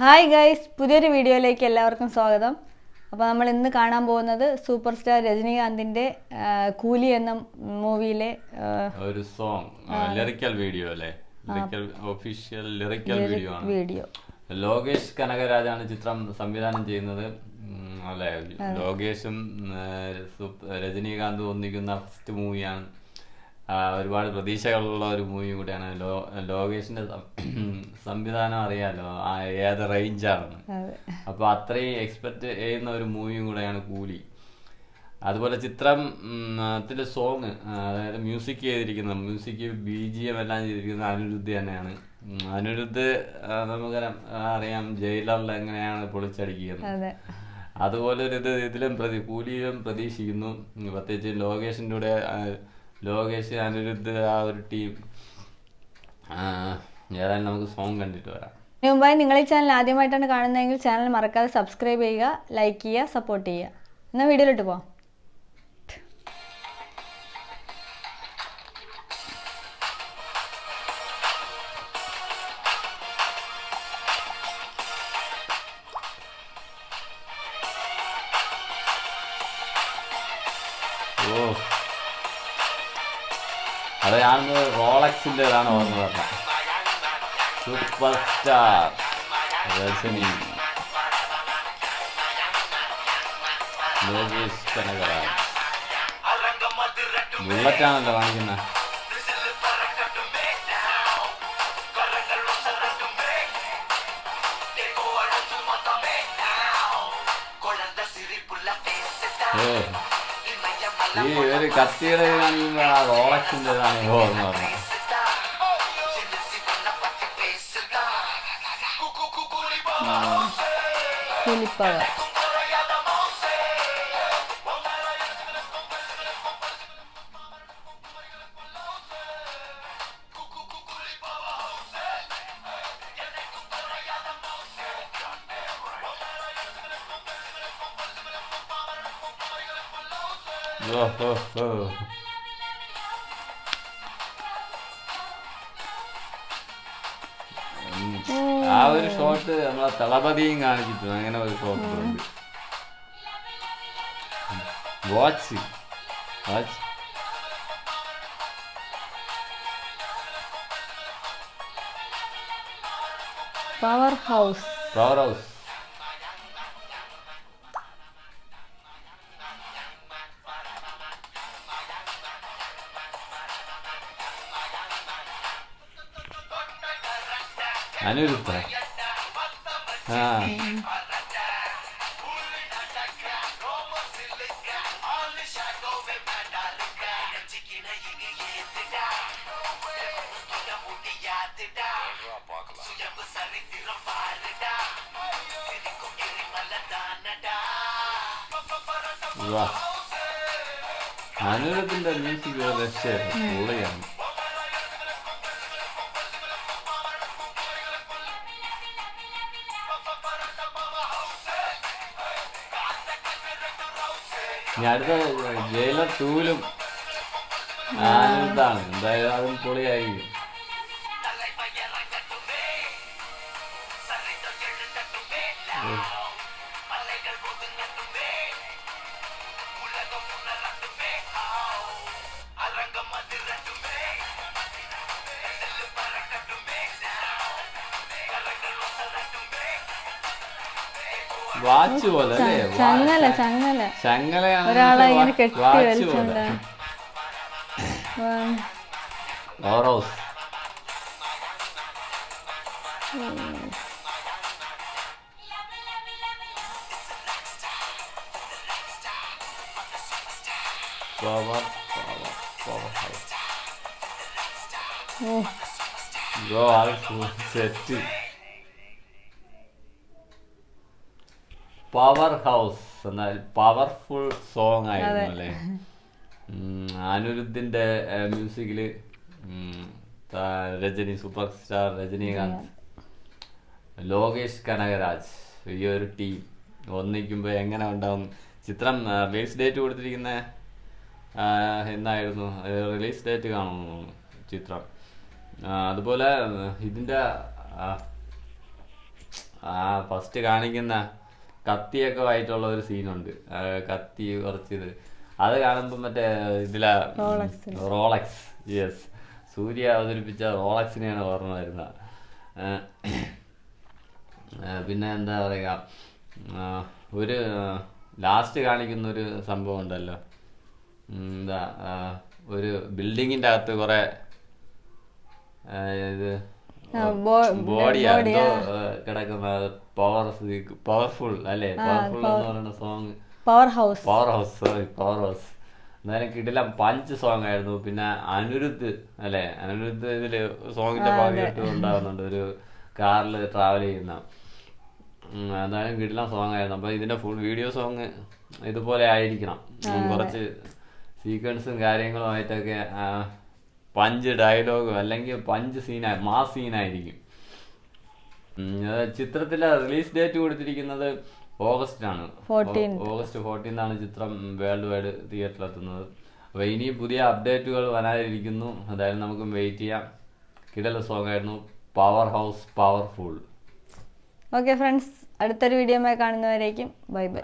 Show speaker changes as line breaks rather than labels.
Hi guys, പുതിയൊരു വീഡിയോയിലേക്ക് എല്ലാവർക്കും സ്വാഗതം. അപ്പോൾ നമ്മൾ ഇന്ന് കാണാൻ പോകുന്നത് സൂപ്പർ സ്റ്റാർ രജനീകാന്തിൻ്റെ കൂലി എന്ന മൂവിയിലെ
ഒരു സോങ് ലിറിക്കൽ വീഡിയോ അല്ലേ, ഒഫീഷ്യൽ ലിറിക്കൽ വീഡിയോ. ലോകേഷ് കനകരാജാണ് ചിത്രം സംവിധാനം ചെയ്യുന്നത് അല്ലേ. ലോകേഷും രജനീകാന്തും ഒന്നിക്കുന്ന ഫസ്റ്റ് മൂവിയാണ്. ഒരുപാട് പ്രതീക്ഷകളുള്ള ഒരു മൂവി കൂടിയാണ്. ലോകേഷിന്റെ സംവിധാനം അറിയാലോ ഏത് റേഞ്ചാണെന്ന്. അപ്പൊ അത്രയും എക്സ്പെക്ട് ചെയ്യുന്ന ഒരു മൂവിയും കൂടെയാണ് കൂലി. അതുപോലെ ചിത്രത്തിലെ സോങ്, അതായത് മ്യൂസിക് ചെയ്തിരിക്കുന്നത്, മ്യൂസിക് BGM എല്ലാം ചെയ്തിരിക്കുന്നത് അനിരുദ്ധ് തന്നെയാണ്. അനിരുദ്ധ് നമുക്ക് അറിയാം ജയിലറിൽ എങ്ങനെയാണ് പൊളിച്ചടിക്കുന്നത്. അതുപോലെ ഒരു ഇതിലും കൂലിയിലും പ്രതീക്ഷിക്കുന്നു. പ്രത്യേകിച്ച് ലോകേഷിൻ്റെ കൂടെ ലോകേഷ് അനിരുദ്ധ് ആ ഒരു ടീം. ഏതായാലും നമുക്ക് സോങ് കണ്ടിട്ട് വരാം.
ഇതിനു മുമ്പായി നിങ്ങൾ ഈ ചാനൽ ആദ്യമായിട്ടാണ് കാണുന്നതെങ്കിൽ ചാനൽ മറക്കാതെ സബ്സ്ക്രൈബ് ചെയ്യുക, ലൈക്ക് ചെയ്യുക, സപ്പോർട്ട് ചെയ്യുക. എന്നാൽ വീഡിയോയിലോട്ട് പോവാം.
അത് ഞാൻ റോളക്സിൻ്റെതാണ് ഓർമ്മ പറഞ്ഞത്. Super star Rajini, Lokesh Kanagaraj. ബുള്ളറ്റാണല്ലോ കാണിക്കുന്നത്. ഈ ഒരു കത്തിയുടെ കാണിക്കുമ്പോൾ ആ റോളക്സിൻ്റെതാണ് ഓർമ്മ പറഞ്ഞത്. ആ ഒരു ഷോട്ട് നമ്മളെ തളപതിയും കാണിച്ചിട്ടുണ്ട്. അങ്ങനെ ഒരു ഷോട്ട് ഉണ്ട്. Watch
power house.
അനിരുദ്ധ അനിരുദ്ധിന്റെ മ്യൂസിക് രക്ഷയായിരുന്നു, പൊളിയാണ്. ഇനി അടുത്ത ജയിലർ 2-ലും അനിരുദ്ധാണ്. എന്തായാലും അതും പൊളിയായിരിക്കും. വാച്ച് പോലെ ചങ്ങലയാണ്
ഒരാളെ ഇങ്ങനെ കെട്ടി വലിച്ചുകൊണ്ട്.
സെറ്റ് പവർ ഹൗസ് എന്നാൽ പവർഫുൾ സോങ് ആയിരുന്നു അല്ലേ. അനിരുദ്ധിന്റെ മ്യൂസിക്കില് രജനി, സൂപ്പർ സ്റ്റാർ രജനീകാന്ത്, ലോകേഷ് കനകരാജ്, ഈ ഒരു ടീം ഒന്നിക്കുമ്പോ എങ്ങനെ ഉണ്ടാവും. ചിത്രം റിലീസ് ഡേറ്റ് കൊടുത്തിരിക്കുന്ന എന്നായിരുന്നു, റിലീസ് ഡേറ്റ് കാണുന്നു ചിത്രം. അതുപോലെ ഇതിന്റെ ആ ഫസ്റ്റ് കാണിക്കുന്ന കത്തിയൊക്കെ ആയിട്ടുള്ള ഒരു സീനുണ്ട്. കത്തി കുറച്ചിത് അത് കാണുമ്പോൾ മറ്റേ ഇതിലാ റോളക്സ്, യെസ്, സൂര്യ അവതരിപ്പിച്ച റോളക്സിനെയാണ് ഓർമ്മ വരുന്നത്. പിന്നെ എന്താ പറയുക, ഒരു ലാസ്റ്റ് കാണിക്കുന്ന ഒരു സംഭവം ഉണ്ടല്ലോ, എന്താ ഒരു ബിൽഡിങ്ങിന്റെ അകത്ത് കുറെ ഇത് ബോഡിയാ എന്തോ കിടക്കുന്ന പവർഫുൾ അല്ലേ, പവർഫുൾ എന്ന് പറയുന്ന സോങ്, പവർ ഹൗസ് എന്തായാലും കിടിലം പഞ്ച് സോങ് ആയിരുന്നു. പിന്നെ അനിരുദ്ധ് അല്ലേ, അനിരുദ്ധ് ഇതില് സോങ്ങിന്റെ ഭാഗമായിട്ട് ഉണ്ടാകുന്നുണ്ട്, ഒരു കാറിൽ ട്രാവൽ ചെയ്യുന്ന. എന്തായാലും കിടിലം സോങ് ആയിരുന്നു. അപ്പൊ ഇതിന്റെ ഫുൾ വീഡിയോ സോങ് ഇതുപോലെ ആയിരിക്കണം, കുറച്ച് സീക്വൻസും കാര്യങ്ങളുമായിട്ടൊക്കെ പഞ്ച് ഡയലോഗും അല്ലെങ്കിൽ പഞ്ച് മാസ് സീനായിരിക്കും. ചിത്രത്തിലെ റിലീസ് ഡേറ്റ് കൊടുത്തിരിക്കുന്നത് ഓഗസ്റ്റിനാണ്. ഓഗസ്റ്റ് 14 ചിത്രം വേൾഡ് വൈഡ് തിയേറ്ററിലെത്തുന്നത്. അപ്പൊ ഇനി പുതിയ അപ്ഡേറ്റുകൾ വരാനിരിക്കുന്നു. എന്തായാലും നമുക്ക് വെയിറ്റ് ചെയ്യാം. കിടല സോങ് ആയിരുന്നു, power house powerful.
Okay friends, അടുത്തൊരു വീഡിയോയുമായി കാണുന്നവരേക്കും ബൈ ബൈ.